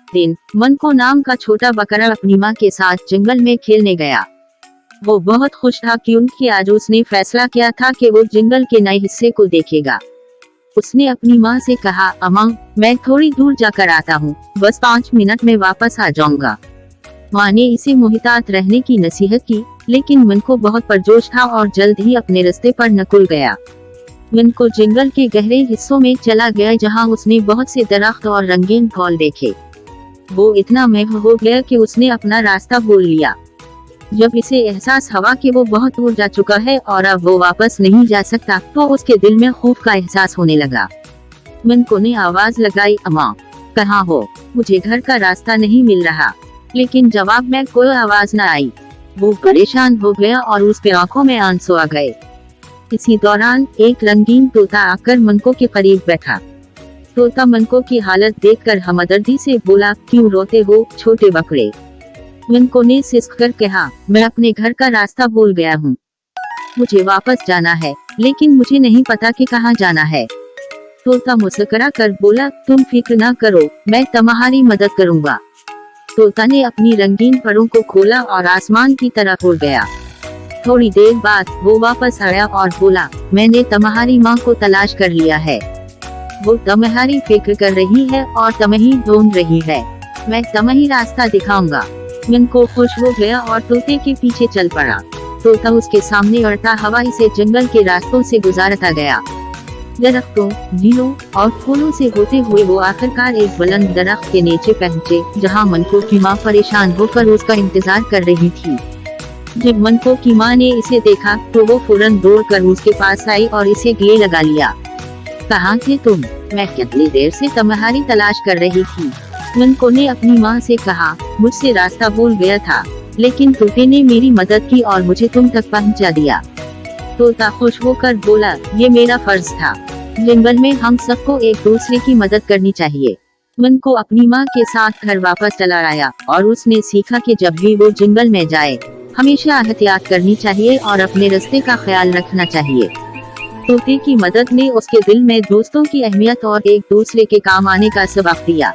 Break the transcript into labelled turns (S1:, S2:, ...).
S1: दिन मनको नाम का छोटा बकरा अपनी माँ के साथ जंगल में खेलने गया। वो बहुत खुश था क्योंकि आज उसने फैसला किया था कि वो जंगल के नए हिस्से को देखेगा। उसने अपनी माँ से कहा, अम्मा मैं थोड़ी दूर जाकर आता हूँ, बस 5 मिनट में वापस आ जाऊंगा। माँ ने इसे मुहतात रहने की नसीहत की, लेकिन मनको बहुत परजोश था और जल्द ही अपने रास्ते पर निकल गया। मनको जंगल के गहरे हिस्सों में चला गया जहाँ उसने बहुत से दरख्त और रंगीन फूल देखे। वो इतना महव हो गया कि उसने अपना रास्ता भूल लिया। जब इसे एहसास हुआ कि वो बहुत दूर जा चुका है और अब वो वापस नहीं जा सकता, तो उसके दिल में खौफ का एहसास होने लगा। मनको ने आवाज लगाई, अम्मा कहाँ हो, मुझे घर का रास्ता नहीं मिल रहा। लेकिन जवाब में कोई आवाज न आई। वो परेशान हो गया और उसके आंखों में आंसू आ गए। इसी दौरान एक रंगीन तोता आकर मनको के करीब बैठा। तोता मनको की हालत देखकर हमदर्दी से बोला, क्यों रोते हो छोटे बकरे। मनको ने सिसककर कहा, मैं अपने घर का रास्ता भूल गया हूँ, मुझे वापस जाना है, लेकिन मुझे नहीं पता कि कहाँ जाना है। तोता मुस्कुरा कर बोला, तुम फिक्र ना करो, मैं तुम्हारी मदद करूँगा। तोता ने अपनी रंगीन परों को खोला और आसमान की तरफ उड़ गया। थोड़ी देर बाद वो वापस आया और बोला, मैंने तुम्हारी माँ को तलाश कर लिया है, वो तुम्हारी फिक्र कर रही है और तुम्हें ढूंढ रही है, मैं तुम्हें रास्ता दिखाऊंगा। मनको खुश हो गया और तोते के पीछे चल पड़ा। तोता उसके सामने उड़ता हुआ इसे जंगल के रास्तों से गुजारता गया। दरख्तों, झीलों और फूलों से होते हुए वो आखिरकार एक बुलंद दरख्त के नीचे पहुँचे, जहाँ मनको की माँ परेशान होकर उसका इंतजार कर रही थी। जब मनको की माँ ने इसे देखा तो वो फौरन दौड़कर उसके पास आई और इसे गले लगा लिया। कहाँ थे तुम, मैं कितनी देर से तुम्हारी तलाश कर रही थी। मनको ने अपनी माँ से कहा, मुझसे रास्ता भूल गया था, लेकिन तोते ने मेरी मदद की और मुझे तुम तक पहुँचा दिया। तोता खुश होकर बोला, ये मेरा फर्ज था, जंगल में हम सबको एक दूसरे की मदद करनी चाहिए। मनको अपनी माँ के साथ घर वापस चला आया और उसने सीखा कि जब भी वो जंगल में जाए हमेशा एहतियात करनी चाहिए और अपने रास्ते का ख्याल रखना चाहिए। तोते की मदद ने उसके दिल में दोस्तों की अहमियत और एक दूसरे के काम आने का सबक दिया।